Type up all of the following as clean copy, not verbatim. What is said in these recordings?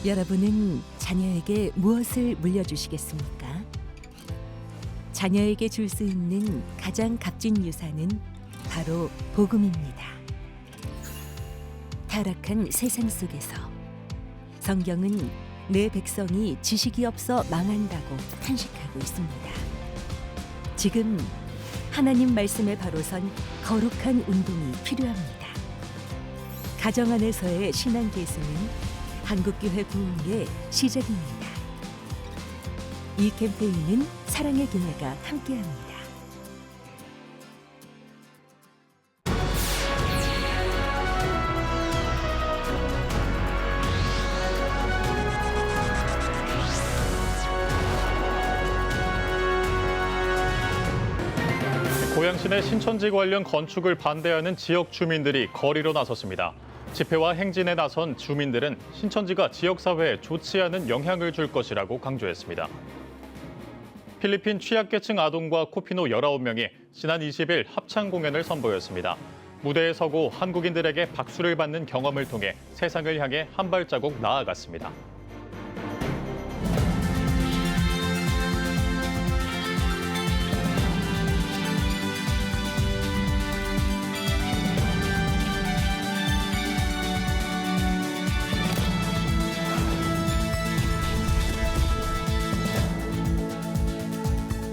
여러분은 자녀에게 무엇을 물려주시겠습니까? 자녀에게 줄 수 있는 가장 값진 유산은 바로 복음입니다. 타락한 세상 속에서 성경은 내 백성이 지식이 없어 망한다고 탄식하고 있습니다. 지금 하나님 말씀에 바로 선 거룩한 운동이 필요합니다. 가정 안에서의 신앙 계승은 한국교회 부흥의 시작입니다. 이 캠페인은 사랑의 교회가 함께합니다. 고양시 내 신천지 관련 건축을 반대하는 지역 주민들이 거리로 나섰습니다. 집회와 행진에 나선 주민들은 신천지가 지역사회에 좋지 않은 영향을 줄 것이라고 강조했습니다. 필리핀 취약계층 아동과 코피노 19명이 지난 20일 합창 공연을 선보였습니다. 무대에 서고 한국인들에게 박수를 받는 경험을 통해 세상을 향해 한 발자국 나아갔습니다.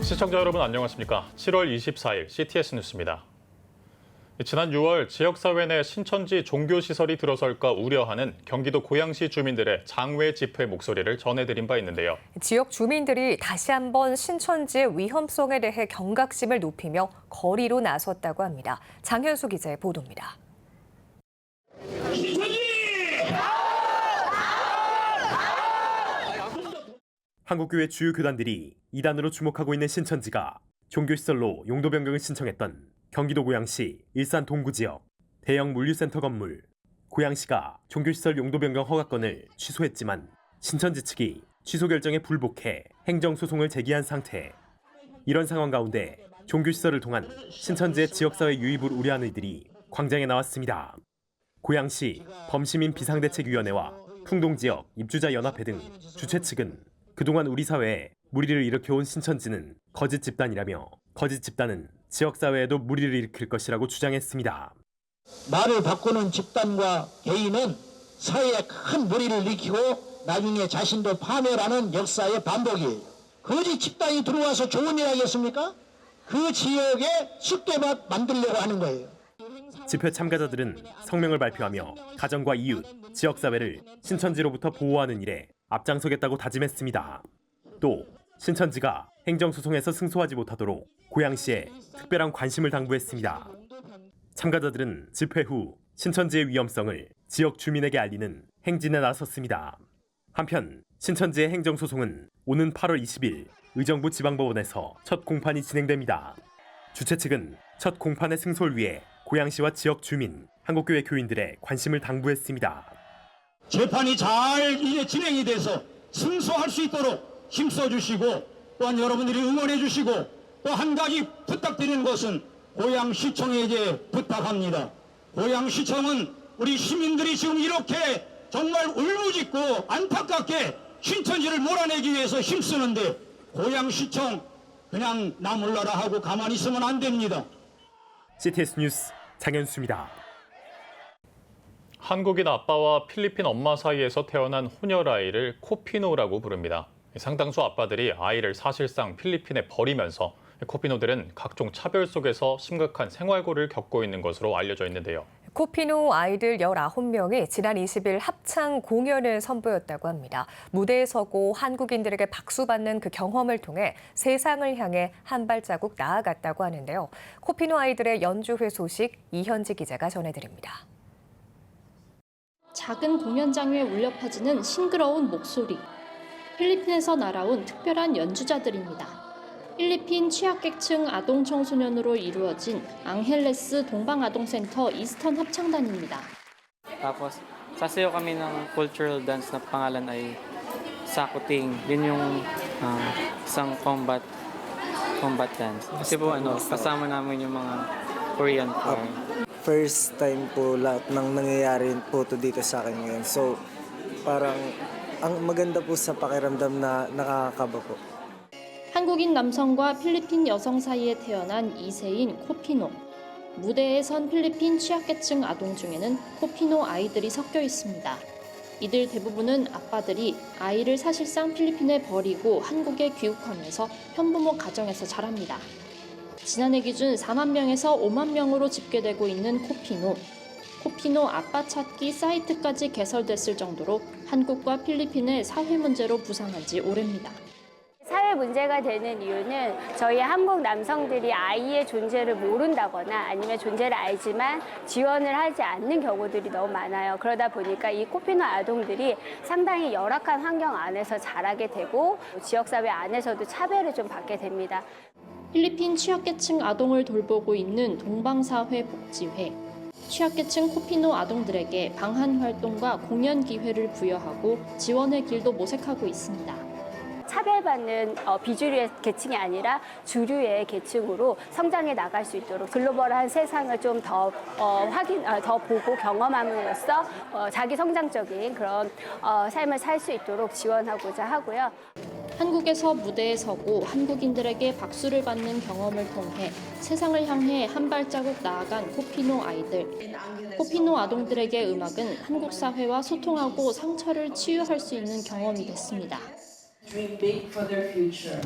시청자 여러분 안녕하십니까? 7월 24일 CTS 뉴스입니다. 지난 6월 지역사회 내 신천지 종교시설이 들어설까 우려하는 경기도 고양시 주민들의 장외 집회 목소리를 전해드린 바 있는데요. 지역 주민들이 다시 한번 신천지의 위험성에 대해 경각심을 높이며 거리로 나섰다고 합니다. 장현수 기자의 보도입니다. 한국교회 주요 교단들이 이단으로 주목하고 있는 신천지가 종교시설로 용도 변경을 신청했던 경기도 고양시 일산 동구 지역 대형 물류센터 건물, 고양시가 종교시설 용도 변경 허가권을 취소했지만 신천지 측이 취소 결정에 불복해 행정소송을 제기한 상태. 이런 상황 가운데 종교시설을 통한 신천지의 지역사회 유입을 우려하는 이들이 광장에 나왔습니다. 고양시 범시민 비상대책위원회와 풍동지역 입주자연합회 등 주최 측은 그동안 우리 사회에 무리를 일으켜온 신천지는 거짓 집단이라며 거짓 집단은 지역사회에도 무리를 일으킬 것이라고 주장했습니다. 말을 바꾸는 집단과 개인은 사회에 큰 무리를 일으키고 나중에 자신도 파멸하는 역사의 반복이에요. 거짓 집단이 들어와서 좋은 일 하겠습니까? 그 지역에 쉽게 만들려고 하는 거예요. 집회 참가자들은 성명을 발표하며 가정과 이웃, 지역사회를 신천지로부터 보호하는 일에 앞장서겠다고 다짐했습니다. 또 신천지가 행정소송에서 승소하지 못하도록 고양시에 특별한 관심을 당부했습니다. 참가자들은 집회 후 신천지의 위험성을 지역 주민에게 알리는 행진에 나섰습니다. 한편 신천지의 행정소송은 오는 8월 20일 의정부 지방법원에서 첫 공판이 진행됩니다. 주최 측은 첫 공판의 승소를 위해 고양시와 지역 주민, 한국교회 교인들의 관심을 당부했습니다. 재판이 잘 이제 진행이 돼서 승소할 수 있도록 힘써주시고 또한 여러분들이 응원해 주시고 또 한 가지 부탁드리는 것은 고양시청에게 부탁합니다. 고양시청은 우리 시민들이 지금 이렇게 정말 울부짖고 안타깝게 신천지를 몰아내기 위해서 힘쓰는데 고양시청 그냥 나 몰라라 하고 가만히 있으면 안 됩니다. CTS 뉴스 장현수입니다. 한국인 아빠와 필리핀 엄마 사이에서 태어난 혼혈아이를 코피노라고 부릅니다. 상당수 아빠들이 아이를 사실상 필리핀에 버리면서 코피노들은 각종 차별 속에서 심각한 생활고를 겪고 있는 것으로 알려져 있는데요. 코피노 아이들 19명이 지난 20일 합창 공연을 선보였다고 합니다. 무대에 서고 한국인들에게 박수받는 그 경험을 통해 세상을 향해 한 발자국 나아갔다고 하는데요. 코피노 아이들의 연주회 소식 이현지 기자가 전해드립니다. 작은 공연장에 울려 퍼지는 싱그러운 목소리. 필리핀에서 날아온 특별한 연주자들입니다. 필리핀 취약계층 아동 청소년으로 이루어진 앙헬레스 동방아동센터 이스턴 합창단입니다. Tapos sasayaw kami ng cultural dance na pangalan ay Sakuting. Yun yung isang combat dance. Kasi po kasama namin yung mga Korean choir. First time po lahat ng nangyayari po to dito sa akin ngayon. So parang ang maganda po sa pakiramdam na nakakakaba po. 한국인 남성과 필리핀 여성 사이에 태어난 2세인 코피노. 무대에 선 필리핀 취약계층 아동 중에는 코피노 아이들이 섞여 있습니다. 이들 대부분은 아빠들이 아이를 사실상 필리핀에 버리고 한국에 귀국하면서 편부모 가정에서 자랍니다. 지난해 기준 4만 명에서 5만 명으로 집계되고 있는 코피노. 코피노 아빠 찾기 사이트까지 개설됐을 정도로 한국과 필리핀의 사회 문제로 부상한 지 오래입니다. 사회 문제가 되는 이유는 저희 한국 남성들이 아이의 존재를 모른다거나 아니면 존재를 알지만 지원을 하지 않는 경우들이 너무 많아요. 그러다 보니까 이 코피노 아동들이 상당히 열악한 환경 안에서 자라게 되고 지역사회 안에서도 차별을 좀 받게 됩니다. 필리핀 취약계층 아동을 돌보고 있는 동방사회복지회. 취약계층 코피노 아동들에게 방한 활동과 공연 기회를 부여하고 지원의 길도 모색하고 있습니다. 차별받는 비주류의 계층이 아니라 주류의 계층으로 성장해 나갈 수 있도록 글로벌한 세상을 좀 더 더 보고 경험함으로써 자기 성장적인 그런 삶을 살 수 있도록 지원하고자 하고요. 한국에서 무대에 서고 한국인들에게 박수를 받는 경험을 통해 세상을 향해 한 발자국 나아간 코피노 아이들. 코피노 아동들에게 음악은 한국 사회와 소통하고 상처를 치유할 수 있는 경험이 됐습니다. Dream big for their future.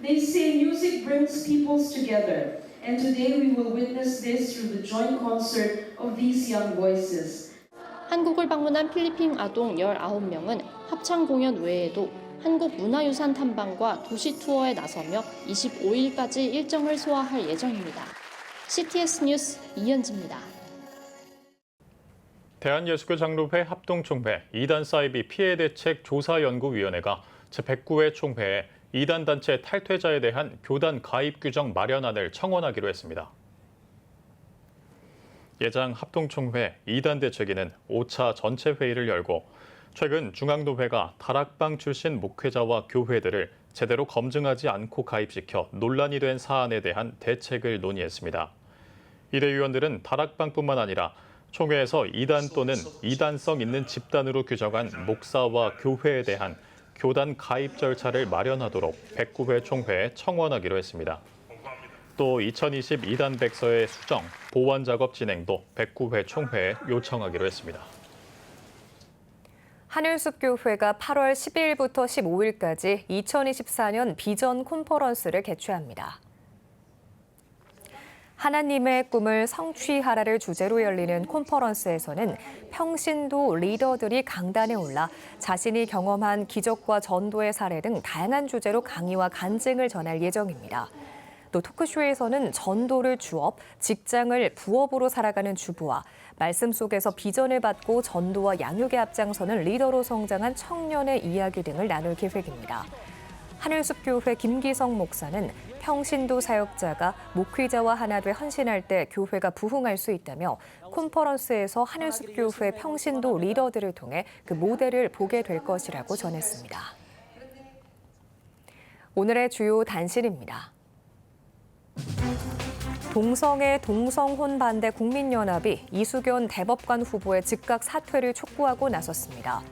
They say music brings peoples together, and today we will witness this through the joint concert of these young voices. 한국을 방문한 필리핀 아동 19명은 합창 공연 외에도 한국 문화유산 탐방과 도시 투어에 나서며 25일까지 일정을 소화할 예정입니다. CTS 뉴스 이현지입니다. 대한예수교 장로회 합동총회 2단 사이비 피해 대책 조사연구위원회가 제109회 총회에 이단 단체 탈퇴자에 대한 교단 가입 규정 마련안을 청원하기로 했습니다. 예장 합동총회 2단 대책위는 5차 전체 회의를 열고 최근 중앙노회가 다락방 출신 목회자와 교회들을 제대로 검증하지 않고 가입시켜 논란이 된 사안에 대한 대책을 논의했습니다. 이 대의원들은 다락방뿐만 아니라 총회에서 이단 또는 이단성 있는 집단으로 규정한 목사와 교회에 대한 교단 가입 절차를 마련하도록 109회 총회에 청원하기로 했습니다. 또 2022단 백서의 수정, 보완 작업 진행도 109회 총회에 요청하기로 했습니다. 하늘숲교회가 8월 12일부터 15일까지 2024년 비전 콘퍼런스를 개최합니다. 하나님의 꿈을 성취하라를 주제로 열리는 콘퍼런스에서는 평신도 리더들이 강단에 올라 자신이 경험한 기적과 전도의 사례 등 다양한 주제로 강의와 간증을 전할 예정입니다. 또 토크쇼에서는 전도를 주업, 직장을 부업으로 살아가는 주부와 말씀 속에서 비전을 받고 전도와 양육에 앞장서는 리더로 성장한 청년의 이야기 등을 나눌 계획입니다. 하늘숲교회 김기성 목사는 평신도 사역자가 목회자와 하나 돼 헌신할 때 교회가 부흥할 수 있다며 콘퍼런스에서 하늘숲교회 평신도 리더들을 통해 그 모델을 보게 될 것이라고 전했습니다. 오늘의 주요 단신입니다. 동성애 동성혼 반대 국민연합이 이수견 대법관 후보의 즉각 사퇴를 촉구하고 나섰습니다.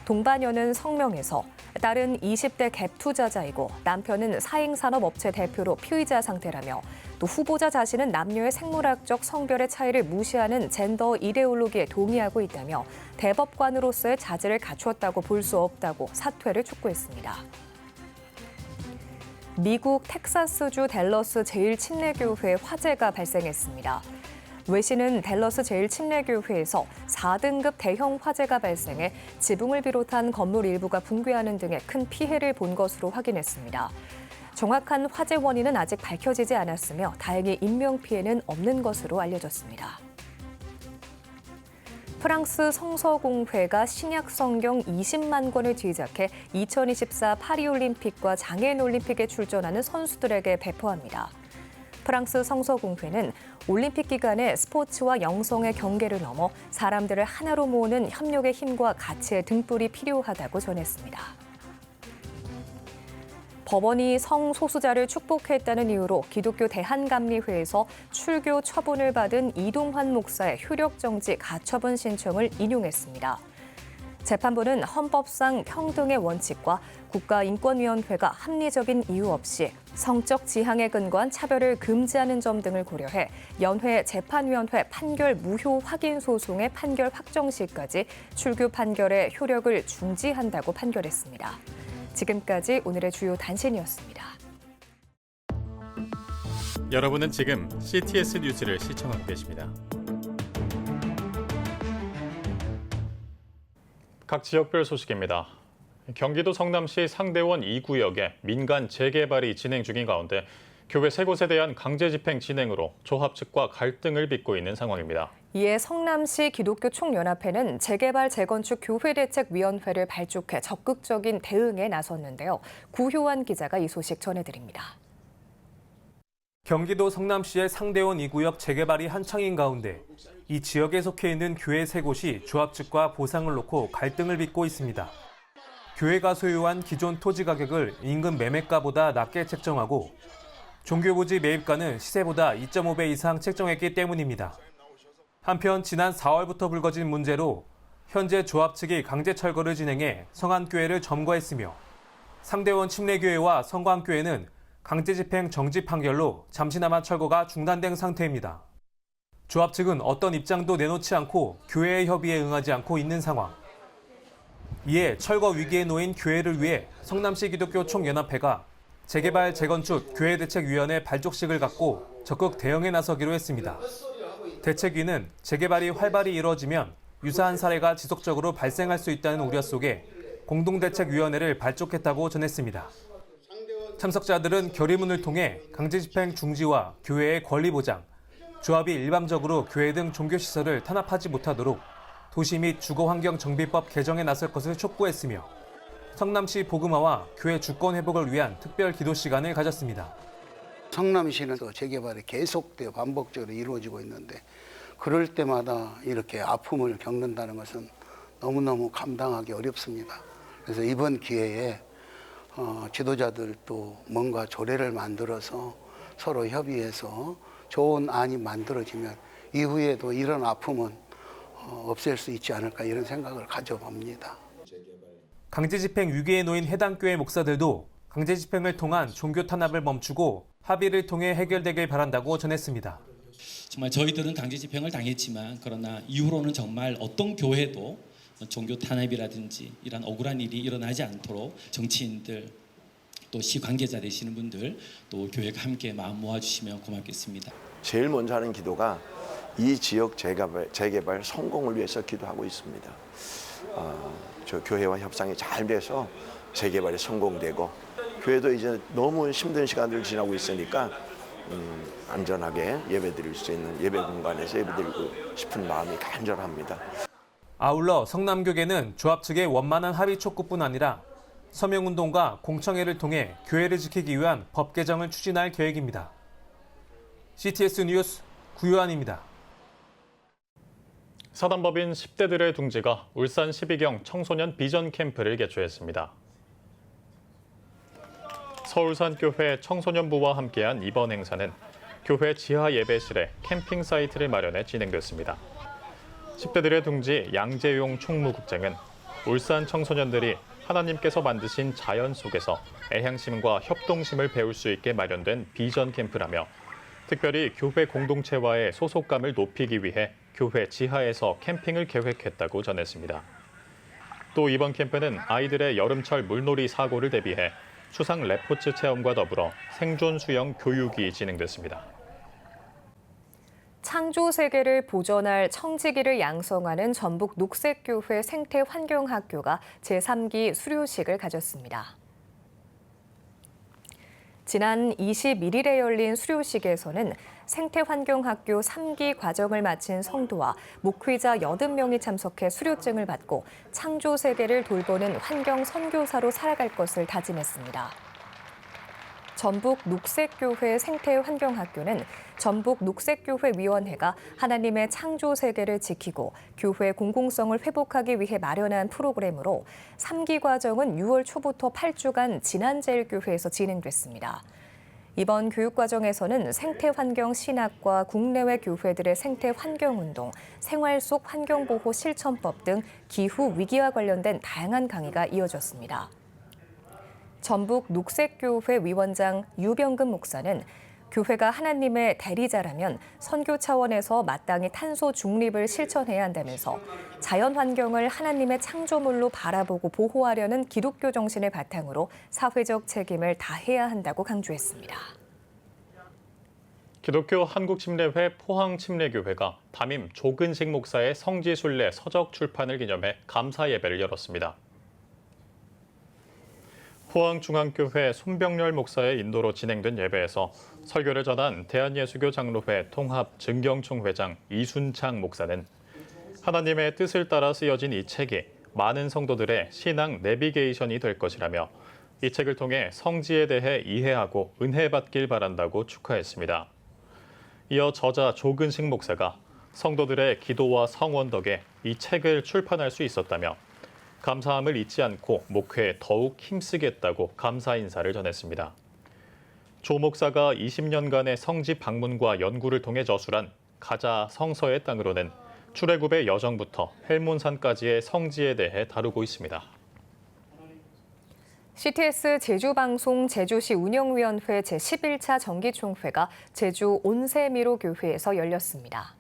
동반녀는 성명에서 딸은 20대 갭 투자자이고 남편은 사행산업업체 대표로 피의자 상태라며 또 후보자 자신은 남녀의 생물학적 성별의 차이를 무시하는 젠더 이데올로기에 동의하고 있다며 대법관으로서의 자질을 갖추었다고 볼 수 없다고 사퇴를 촉구했습니다. 미국 텍사스주 댈러스 제일침례교회에 화재가 발생했습니다. 외신은 댈러스 제일침례교회에서 4등급 대형 화재가 발생해 지붕을 비롯한 건물 일부가 붕괴하는 등의 큰 피해를 본 것으로 확인했습니다. 정확한 화재 원인은 아직 밝혀지지 않았으며 다행히 인명피해는 없는 것으로 알려졌습니다. 프랑스 성서공회가 신약 성경 20만 권을 제작해 2024 파리올림픽과 장애인올림픽에 출전하는 선수들에게 배포합니다. 프랑스 성서공회는 올림픽 기간에 스포츠와 영성의 경계를 넘어 사람들을 하나로 모으는 협력의 힘과 가치의 등불이 필요하다고 전했습니다. 법원이 성소수자를 축복했다는 이유로 기독교 대한감리회에서 출교 처분을 받은 이동환 목사의 효력정지 가처분 신청을 인용했습니다. 재판부는 헌법상 평등의 원칙과 국가인권위원회가 합리적인 이유 없이 성적 지향에 근거한 차별을 금지하는 점 등을 고려해 연회 재판위원회 판결 무효 확인 소송의 판결 확정 시까지 출규 판결의 효력을 중지한다고 판결했습니다. 지금까지 오늘의 주요 단신이었습니다. 여러분은 지금 CTS 뉴스를 시청하고 계십니다. 각 지역별 소식입니다. 경기도 성남시 상대원 2구역에 민간 재개발이 진행 중인 가운데 교회 3곳에 대한 강제 집행 진행으로 조합 측과 갈등을 빚고 있는 상황입니다. 이에 성남시 기독교 총연합회는 재개발 재건축 교회대책위원회를 발족해 적극적인 대응에 나섰는데요. 구효환 기자가 이 소식 전해드립니다. 경기도 성남시의 상대원 2구역 재개발이 한창인 가운데 이 지역에 속해 있는 교회 3곳이 조합 측과 보상을 놓고 갈등을 빚고 있습니다. 교회가 소유한 기존 토지 가격을 인근 매매가보다 낮게 책정하고 종교부지 매입가는 시세보다 2.5배 이상 책정했기 때문입니다. 한편 지난 4월부터 불거진 문제로 현재 조합 측이 강제 철거를 진행해 성안교회를 점거했으며 상대원 침례교회와 성광교회는 강제 집행 정지 판결로 잠시나마 철거가 중단된 상태입니다. 조합 측은 어떤 입장도 내놓지 않고 교회의 협의에 응하지 않고 있는 상황. 이에 철거 위기에 놓인 교회를 위해 성남시 기독교 총연합회가 재개발 재건축 교회대책위원회 발족식을 갖고 적극 대응에 나서기로 했습니다. 대책위는 재개발이 활발히 이루어지면 유사한 사례가 지속적으로 발생할 수 있다는 우려 속에 공동대책위원회를 발족했다고 전했습니다. 참석자들은 결의문을 통해 강제 집행 중지와 교회의 권리 보장, 조합이 일방적으로 교회 등 종교시설을 탄압하지 못하도록 도시 및 주거환경정비법 개정에 나설 것을 촉구했으며 성남시 복음화와 교회 주권 회복을 위한 특별 기도 시간을 가졌습니다. 성남시는 재개발이 계속되어 반복적으로 이루어지고 있는데 그럴 때마다 이렇게 아픔을 겪는다는 것은 너무너무 감당하기 어렵습니다. 그래서 이번 기회에 지도자들도 뭔가 조례를 만들어서 서로 협의해서 좋은 안이 만들어지면 이후에도 이런 아픔은 없앨 수 있지 않을까 이런 생각을 가져봅니다. 강제 집행 위기에 놓인 해당 교회 목사들도 강제 집행을 통한 종교 탄압을 멈추고 합의를 통해 해결되길 바란다고 전했습니다. 정말 저희들은 강제 집행을 당했지만 그러나 이후로는 정말 어떤 교회도 종교 탄압이라든지 이런 억울한 일이 일어나지 않도록 정치인들 또 시 관계자 되시는 분들 또 교회가 함께 마음 모아주시면 고맙겠습니다. 제일 먼저 하는 기도가 이 지역 재개발 성공을 위해서 기도하고 있습니다. 저 교회와 협상이 잘 돼서 재개발이 성공되고 교회도 이제 너무 힘든 시간들을 지나고 있으니까 안전하게 예배드릴 수 있는 예배 공간에서 예배드리고 싶은 마음이 간절합니다. 아울러 성남교계는 조합 측의 원만한 합의 촉구뿐 아니라 서명운동과 공청회를 통해 교회를 지키기 위한 법 개정을 추진할 계획입니다. CTS 뉴스 구효환입니다. 사단법인 10대들의 둥지가 울산 12경 청소년 비전 캠프를 개최했습니다. 서울산교회 청소년부와 함께한 이번 행사는 교회 지하 예배실에 캠핑 사이트를 마련해 진행됐습니다. 10대들의 둥지 양재용 총무국장은 울산 청소년들이 하나님께서 만드신 자연 속에서 애향심과 협동심을 배울 수 있게 마련된 비전 캠프라며 특별히 교회 공동체와의 소속감을 높이기 위해 교회 지하에서 캠핑을 계획했다고 전했습니다. 또 이번 캠프는 아이들의 여름철 물놀이 사고를 대비해 추상 레포츠 체험과 더불어 생존 수영 교육이 진행됐습니다. 창조 세계를 보존할 청지기를 양성하는 전북 녹색교회 생태환경학교가 제3기 수료식을 가졌습니다. 지난 21일에 열린 수료식에서는 생태환경학교 3기 과정을 마친 성도와 목회자 80명이 참석해 수료증을 받고 창조 세계를 돌보는 환경 선교사로 살아갈 것을 다짐했습니다. 전북 녹색교회 생태환경학교는 전북 녹색교회위원회가 하나님의 창조 세계를 지키고 교회 공공성을 회복하기 위해 마련한 프로그램으로 3기 과정은 6월 초부터 8주간 진안제일교회에서 진행됐습니다. 이번 교육과정에서는 생태환경 신학과 국내외 교회들의 생태환경운동, 생활 속 환경보호 실천법 등 기후 위기와 관련된 다양한 강의가 이어졌습니다. 전북 녹색교회 위원장 유병금 목사는 교회가 하나님의 대리자라면 선교 차원에서 마땅히 탄소 중립을 실천해야 한다면서 자연 환경을 하나님의 창조물로 바라보고 보호하려는 기독교 정신을 바탕으로 사회적 책임을 다해야 한다고 강조했습니다. 기독교 한국침례회 포항침례교회가 담임 조근식 목사의 성지순례 서적 출판을 기념해 감사 예배를 열었습니다. 포항중앙교회 손병렬 목사의 인도로 진행된 예배에서 설교를 전한 대한예수교 장로회 통합 증경총 회장 이순창 목사는 하나님의 뜻을 따라 쓰여진 이 책이 많은 성도들의 신앙 내비게이션이 될 것이라며 이 책을 통해 성지에 대해 이해하고 은혜받길 바란다고 축하했습니다. 이어 저자 조근식 목사가 성도들의 기도와 성원 덕에 이 책을 출판할 수 있었다며 감사함을 잊지 않고 목회에 더욱 힘쓰겠다고 감사 인사를 전했습니다. 조 목사가 20년간의 성지 방문과 연구를 통해 저술한 가자 성서의 땅으로는 출애굽의 여정부터 헬몬산까지의 성지에 대해 다루고 있습니다. CTS 제주방송 제주시 운영위원회 제11차 정기총회가 제주 온세미로 교회에서 열렸습니다.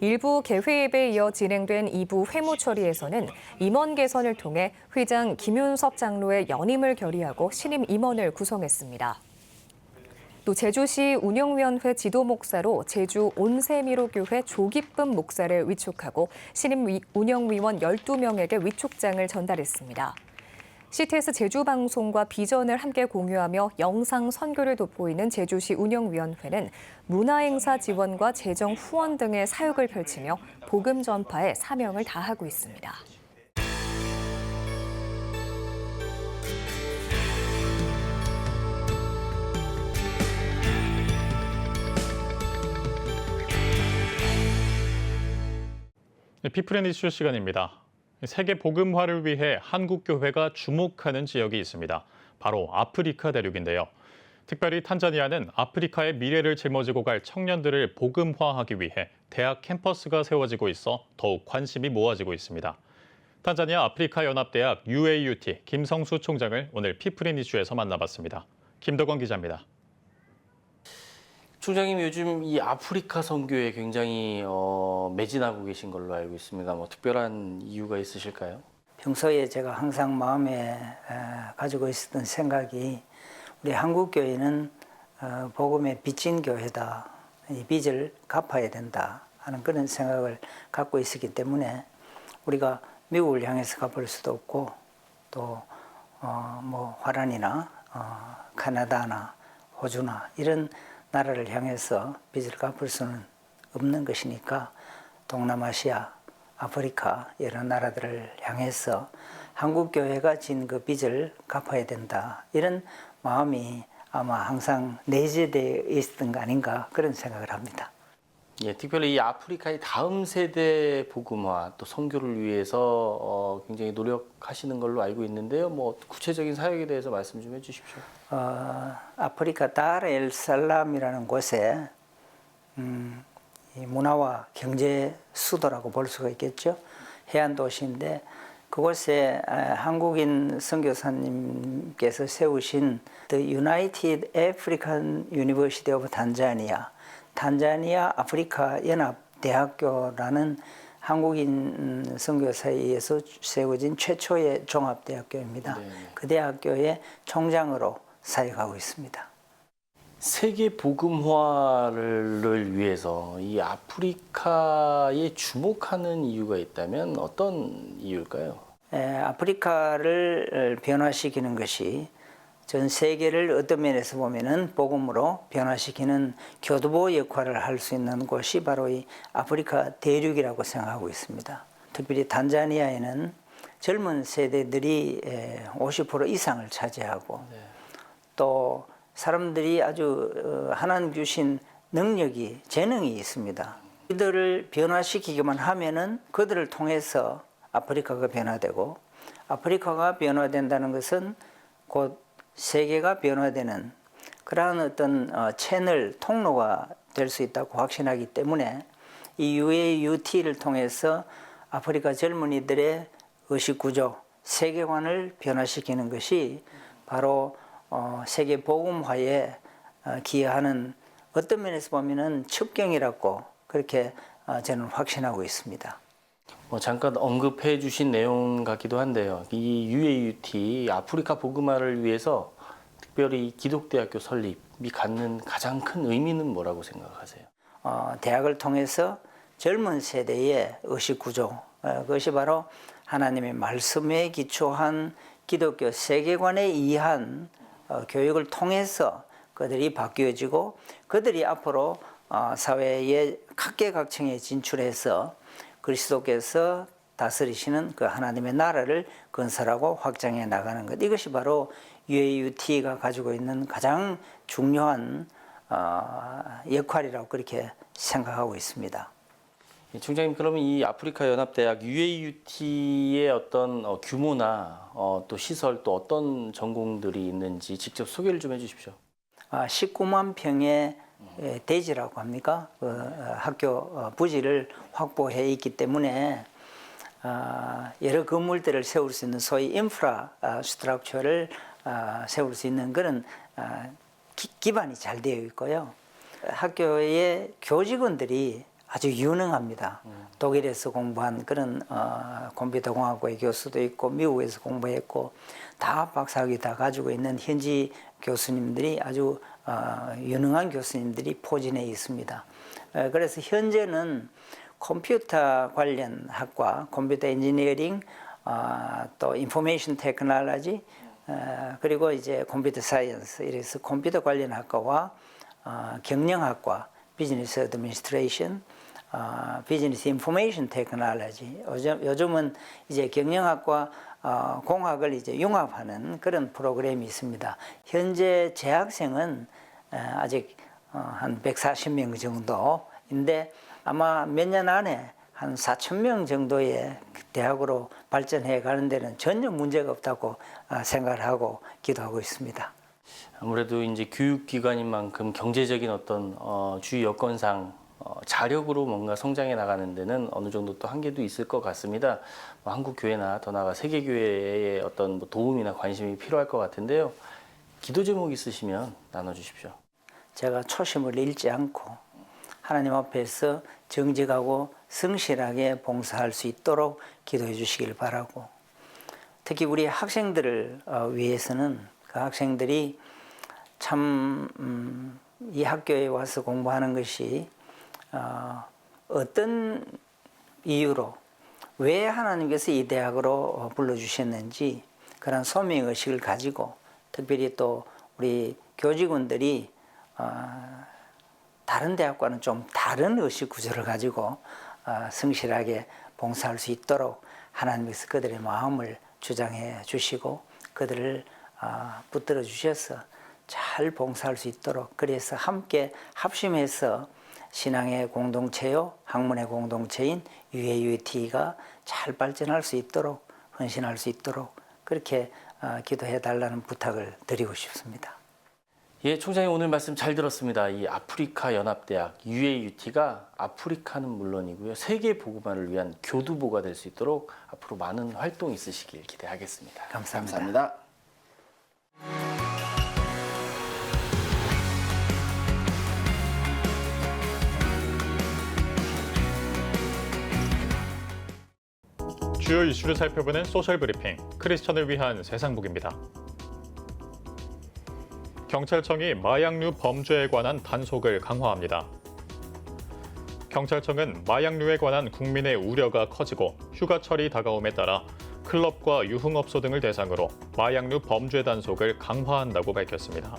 일부 개회 예배에 이어 진행된 2부 회무 처리에서는 임원 개선을 통해 회장 김윤섭 장로의 연임을 결의하고 신임 임원을 구성했습니다. 또 제주시 운영위원회 지도목사로 제주 온세미로 교회 조기쁨 목사를 위촉하고 신임 운영위원 12명에게 위촉장을 전달했습니다. CTS 제주방송과 비전을 함께 공유하며 영상 선교를 돋보이는 제주시 운영위원회는 문화행사 지원과 재정 후원 등의 사역을 펼치며 복음 전파에 사명을 다하고 있습니다. 피플앤 이슈 시간입니다. 세계 복음화를 위해 한국교회가 주목하는 지역이 있습니다. 바로 아프리카 대륙인데요. 특별히 탄자니아는 아프리카의 미래를 짊어지고 갈 청년들을 복음화하기 위해 대학 캠퍼스가 세워지고 있어 더욱 관심이 모아지고 있습니다. 탄자니아 아프리카 연합대학 UAUT 김성수 총장을 오늘 피플앤 이슈에서 만나봤습니다. 김덕원 기자입니다. 총장님, 요즘 이 아프리카 선교에 굉장히 매진하고 계신 걸로 알고 있습니다. 뭐 특별한 이유가 있으실까요? 평소에 제가 항상 마음에 가지고 있었던 생각이 우리 한국교회는 복음의 빚진 교회다. 이 빚을 갚아야 된다 하는 그런 생각을 갖고 있었기 때문에 우리가 미국을 향해서 갚을 수도 없고 또 뭐 화란이나 캐나다나 호주나 이런 나라를 향해서 빚을 갚을 수는 없는 것이니까 동남아시아, 아프리카 이런 나라들을 향해서 한국교회가 진 그 빚을 갚아야 된다. 이런 마음이 아마 항상 내재되어 있었던 거 아닌가 그런 생각을 합니다. 예, 특별히 이 아프리카의 다음 세대 복음화 또 선교를 위해서 굉장히 노력하시는 걸로 알고 있는데요. 뭐 구체적인 사역에 대해서 말씀 좀 해주십시오. 아프리카 다르엘살람이라는 곳에 이 문화와 경제 수도라고 볼 수가 있겠죠. 해안 도시인데 그곳에 한국인 선교사님께서 세우신 The United African University of Tanzania, 탄자니아 아프리카 연합대학교라는 한국인 선교사에서 세워진 최초의 종합대학교입니다. 네. 그 대학교의 총장으로 사역하고 있습니다. 세계 복음화를 위해서 이 아프리카에 주목하는 이유가 있다면 어떤 이유일까요? 아프리카를 변화시키는 것이 전 세계를 어떤 면에서 보면은 복음으로 변화시키는 교두보 역할을 할 수 있는 곳이 바로 이 아프리카 대륙이라고 생각하고 있습니다. 특별히 탄자니아에는 젊은 세대들이 50% 이상을 차지하고 네. 또 사람들이 아주 하나님 주신 능력이 재능이 있습니다. 이들을 변화시키기만 하면은 그들을 통해서 아프리카가 변화되고 아프리카가 변화된다는 것은 곧 세계가 변화되는 그러한 어떤 채널, 통로가 될 수 있다고 확신하기 때문에 이 UAUT를 통해서 아프리카 젊은이들의 의식구조, 세계관을 변화시키는 것이 바로 세계 복음화에 기여하는 어떤 면에서 보면은 첩경이라고 그렇게 저는 확신하고 있습니다. 잠깐 언급해 주신 내용 같기도 한데요. 이 UAUT, 아프리카 복음화를 위해서 특별히 기독대학교 설립이 갖는 가장 큰 의미는 뭐라고 생각하세요? 대학을 통해서 젊은 세대의 의식구조, 그것이 바로 하나님의 말씀에 기초한 기독교 세계관에 의한 교육을 통해서 그들이 바뀌어지고 그들이 앞으로 사회의 각계각층에 진출해서 그리스도께서 다스리시는 그 하나님의 나라를 건설하고 확장해 나가는 것. 이것이 바로 UAUT가 가지고 있는 가장 중요한 역할이라고 그렇게 생각하고 있습니다. 총장님, 그러면 이 아프리카 연합대학 UAUT의 어떤 규모나 또 시설 또 어떤 전공들이 있는지 직접 소개를 좀 해주십시오. 19만 평의 대지라고 합니까? 학교 부지를 확보해 있기 때문에 여러 건물들을 세울 수 있는 소위 인프라 스트럭처를 세울 수 있는 그런 기반이 잘 되어 있고요. 학교의 교직원들이 아주 유능합니다. 독일에서 공부한 그런 컴퓨터공학과의 교수도 있고 미국에서 공부했고 다 박사학위 다 가지고 있는 현지 교수님들이 아주 유능한 교수님들이 포진해 있습니다. 그래서 현재는 컴퓨터 관련 학과, 컴퓨터 엔지니어링, 또 인포메이션 테크놀로지, 그리고 이제 컴퓨터 사이언스, 이래서 컴퓨터 관련 학과와 경영학과, 비즈니스 어드미니스트레이션, 비즈니스 인포메이션 테크놀로지, 요즘은 이제 경영학과 공학을 이제 융합하는 그런 프로그램이 있습니다. 현재 재학생은 아직 한 140명 정도인데 아마 몇 년 안에 한 4,000명 정도의 대학으로 발전해 가는 데는 전혀 문제가 없다고 생각을 하고 기도하고 있습니다. 아무래도 이제 교육기관인 만큼 경제적인 어떤 주위 여건상 자력으로 뭔가 성장해 나가는 데는 어느 정도 또 한계도 있을 것 같습니다. 한국 교회나 더 나아가 세계 교회의 어떤 도움이나 관심이 필요할 것 같은데요. 기도 제목 있으시면 나눠주십시오. 제가 초심을 잃지 않고 하나님 앞에서 정직하고 성실하게 봉사할 수 있도록 기도해 주시길 바라고, 특히 우리 학생들을 위해서는 그 학생들이 참 이 학교에 와서 공부하는 것이 어떤 이유로 왜 하나님께서 이 대학으로 불러주셨는지 그런 소명의식을 가지고, 특별히 또 우리 교직원들이 다른 대학과는 좀 다른 의식 구조를 가지고 성실하게 봉사할 수 있도록 하나님께서 그들의 마음을 주장해 주시고 그들을 붙들어 주셔서 잘 봉사할 수 있도록, 그래서 함께 합심해서 신앙의 공동체요, 학문의 공동체인 UAUT가 잘 발전할 수 있도록, 헌신할 수 있도록 그렇게 기도해 달라는 부탁을 드리고 싶습니다. 예, 총장님 오늘 말씀 잘 들었습니다. 이 아프리카 연합대학 UAUT가 아프리카는 물론이고요, 세계 복음화를 위한 교두보가 될 수 있도록 앞으로 많은 활동 있으시길 기대하겠습니다. 감사합니다. 주요 이슈를 살펴보는 소셜 브리핑, 크리스천을 위한 세상복입니다. 경찰청이 마약류 범죄에 관한 단속을 강화합니다. 경찰청은 마약류에 관한 국민의 우려가 커지고 휴가철이 다가옴에 따라 클럽과 유흥업소 등을 대상으로 마약류 범죄 단속을 강화한다고 밝혔습니다.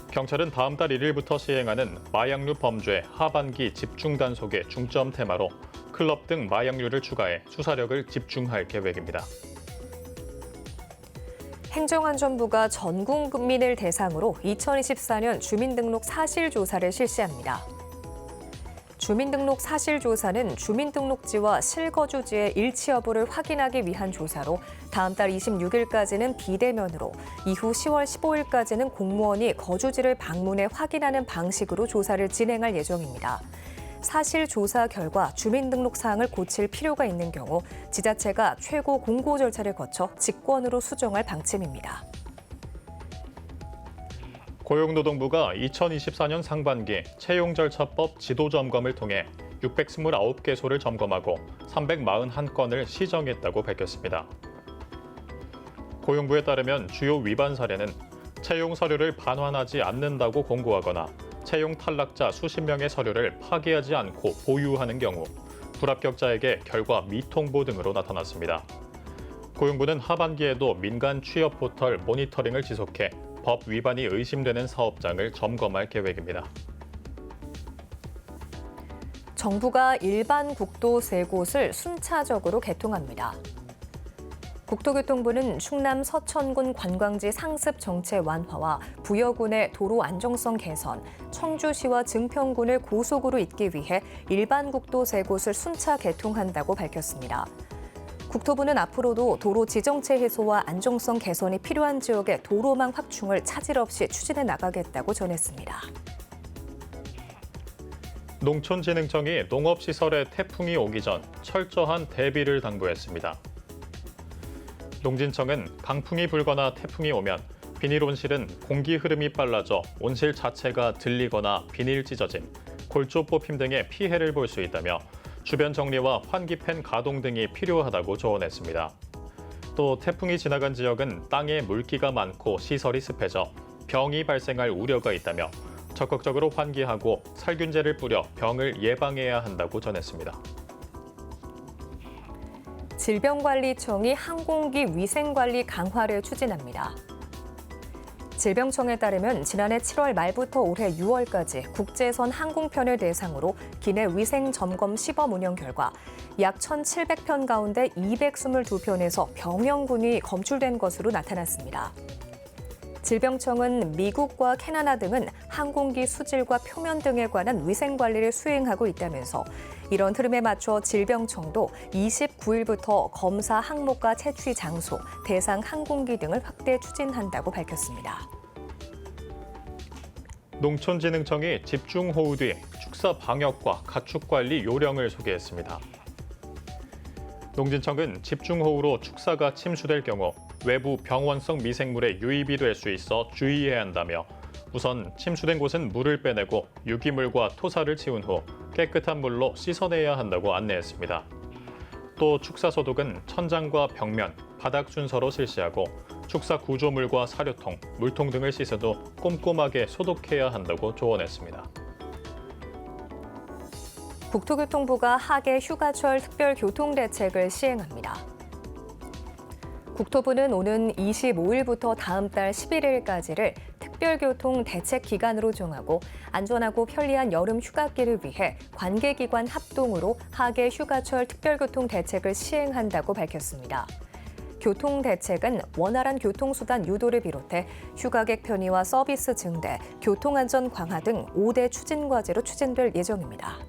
경찰은 다음 달 1일부터 시행하는 마약류 범죄 하반기 집중 단속의 중점 테마로 클럽 등 마약류를 추가해 수사력을 집중할 계획입니다. 행정안전부가 전 국민을 대상으로 2024년 주민등록 사실조사를 실시합니다. 주민등록 사실조사는 주민등록지와 실거주지의 일치 여부를 확인하기 위한 조사로 다음 달 26일까지는 비대면으로 이후 10월 15일까지는 공무원이 거주지를 방문해 확인하는 방식으로 조사를 진행할 예정입니다. 사실 조사 결과 주민등록 사항을 고칠 필요가 있는 경우 지자체가 최고 공고 절차를 거쳐 직권으로 수정할 방침입니다. 고용노동부가 2024년 상반기 채용절차법 지도점검을 통해 629개소를 점검하고 341건을 시정했다고 밝혔습니다. 고용부에 따르면 주요 위반 사례는 채용 서류를 반환하지 않는다고 공고하거나 채용 탈락자 수십 명의 서류를 파기하지 않고 보유하는 경우, 불합격자에게 결과 미통보 등으로 나타났습니다. 고용부는 하반기에도 민간 취업 포털 모니터링을 지속해 법 위반이 의심되는 사업장을 점검할 계획입니다. 정부가 일반 국도 3곳을 순차적으로 개통합니다. 국토교통부는 충남 서천군 관광지 상습 정체 완화와 부여군의 도로 안정성 개선, 청주시와 증평군을 고속으로 잇기 위해 일반 국도 3곳을 순차 개통한다고 밝혔습니다. 국토부는 앞으로도 도로 지정체 해소와 안정성 개선이 필요한 지역의 도로망 확충을 차질 없이 추진해 나가겠다고 전했습니다. 농촌진흥청이 농업시설에 태풍이 오기 전 철저한 대비를 당부했습니다. 농진청은 강풍이 불거나 태풍이 오면 비닐 온실은 공기 흐름이 빨라져 온실 자체가 들리거나 비닐 찢어짐, 골조 뽑힘 등의 피해를 볼 수 있다며 주변 정리와 환기팬 가동 등이 필요하다고 조언했습니다. 또 태풍이 지나간 지역은 땅에 물기가 많고 시설이 습해져 병이 발생할 우려가 있다며 적극적으로 환기하고 살균제를 뿌려 병을 예방해야 한다고 전했습니다. 질병관리청이 항공기 위생관리 강화를 추진합니다. 질병청에 따르면 지난해 7월 말부터 올해 6월까지 국제선 항공편을 대상으로 기내 위생 점검 시범 운영 결과 약 1,700편 가운데 222편에서 병영군이 검출된 것으로 나타났습니다. 질병청은 미국과 캐나다 등은 항공기 수질과 표면 등에 관한 위생 관리를 수행하고 있다면서 이런 흐름에 맞춰 질병청도 29일부터 검사 항목과 채취 장소, 대상 항공기 등을 확대 추진한다고 밝혔습니다. 농촌진흥청이 집중호우 뒤 축사 방역과 가축관리 요령을 소개했습니다. 농진청은 집중호우로 축사가 침수될 경우 외부 병원성 미생물의 유입이 될 수 있어 주의해야 한다며 우선 침수된 곳은 물을 빼내고 유기물과 토사를 치운 후 깨끗한 물로 씻어내야 한다고 안내했습니다. 또 축사 소독은 천장과 벽면, 바닥 순서로 실시하고 축사 구조물과 사료통, 물통 등을 씻은 후 꼼꼼하게 소독해야 한다고 조언했습니다. 국토교통부가 하계 휴가철 특별교통대책을 시행합니다. 국토부는 오는 25일부터 다음 달 11일까지를 특별교통 대책 기간으로 정하고 안전하고 편리한 여름 휴가길을 위해 관계기관 합동으로 하계 휴가철 특별교통 대책을 시행한다고 밝혔습니다. 교통 대책은 원활한 교통수단 유도를 비롯해 휴가객 편의와 서비스 증대, 교통안전 강화 등 5대 추진 과제로 추진될 예정입니다.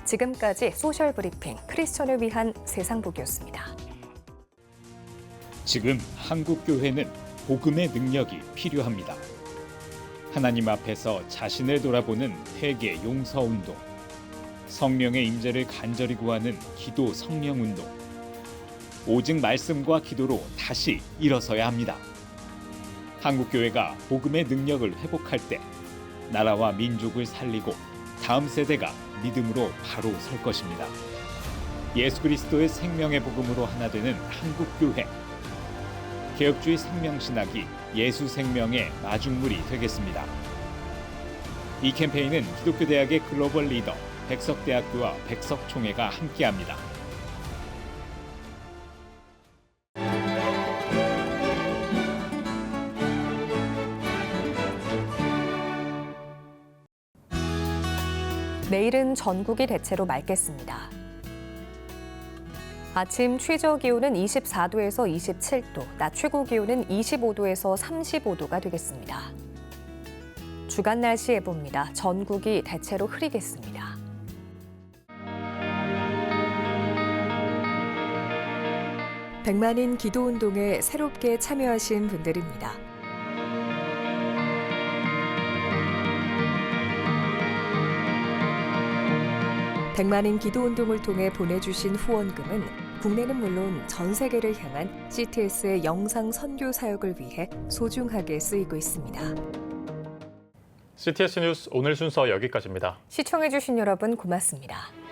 지금까지 소셜브리핑 크리스천을 위한 세상복이었습니다. 지금 한국교회는 복음의 능력이 필요합니다. 하나님 앞에서 자신을 돌아보는 회개 용서운동, 성령의 임재를 간절히 구하는 기도 성령운동, 오직 말씀과 기도로 다시 일어서야 합니다. 한국교회가 복음의 능력을 회복할 때 나라와 민족을 살리고 다음 세대가 믿음으로 바로 설 것입니다. 예수 그리스도의 생명의 복음으로 하나 되는 한국교회. 개혁주의 생명신학이 예수 생명의 마중물이 되겠습니다. 이 캠페인은 기독교대학의 글로벌 리더 백석대학교와 백석총회가 함께합니다. 내일은 전국이 대체로 맑겠습니다. 아침 최저 기온은 24도에서 27도, 낮 최고 기온은 25도에서 35도가 되겠습니다. 주간 날씨 예보입니다. 전국이 대체로 흐리겠습니다. 100만인 기도운동에 새롭게 참여하신 분들입니다. 100만인 기도운동을 통해 보내주신 후원금은 국내는 물론 전 세계를 향한 CTS의 영상 선교 사역을 위해 소중하게 쓰이고 있습니다. CTS 뉴스 오늘 순서 여기까지입니다. 시청해주신 여러분 고맙습니다.